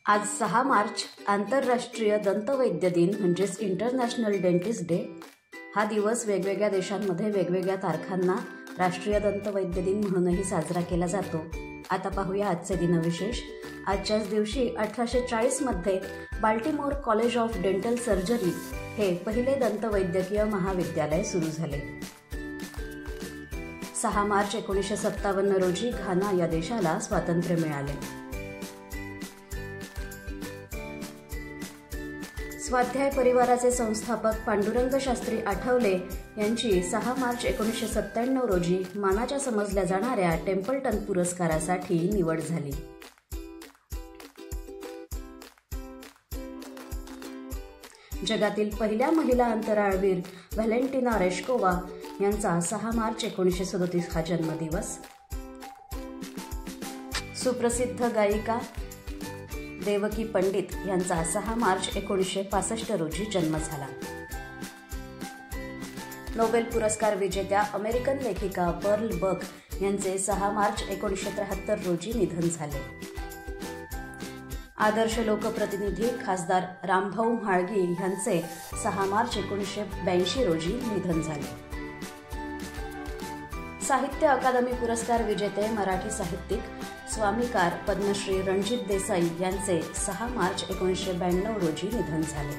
आज 6 मार्च आंतरराष्ट्रीय दंतवैद्य दिन म्हणजेच इंटरनॅशनल डेंटिस्ट डे। हा दिवस वेगवेगळ्या देशांमध्ये वेगवेगळ्या तारखांना राष्ट्रीय दंतवैद्य दिन म्हणूनही साजरा केला जातो। आता पाहूया आजचे दिनविशेष। आजच्याच दिवशी 1840 मध्ये Baltimore college of dental surgery हे पहिले दंतवैद्यकीय महाविद्यालय सुरू झाले। 6 मार्च 1957 रोजी घाना या देशाला स्वातंत्र्य मिळाले। स्वाध्याय परिवाराचे संस्थापक पांडुरंग शास्त्री आठवले यांची 6 मार्च 1997 रोजी मानाच्या समजल्या जाणाऱ्या टेम्पल्टन पुरस्कारासाठी निवड झाली। जगातील पहिल्या महिला अंतराळवीर व्हॅलेंटिना रेश्कोवा यांचा 6 मार्च 1937 हा जन्मदिवस। सुप्रसिद्ध गायिका देवकी पंडित यांचा 6 मार्च 1965 रोजी जन्म झाला। नोबेल पुरस्कार विजेत्या अमेरिकन लेखिका पर्ल बक यांचे 6 मार्च 1973 रोजी निधन झाले। आदर्श लोकप्रतिनिधी खासदार रामभाऊ म्हाळगी यांचे 6 मार्च 1982 रोजी निधन झाले। साहित्य अकादमी पुरस्कार विजेते मराठी साहित्यिक स्वामीकार पद्मश्री रणजित देसाई यांचे 6 मार्च 1992 रोजी निधन झाले।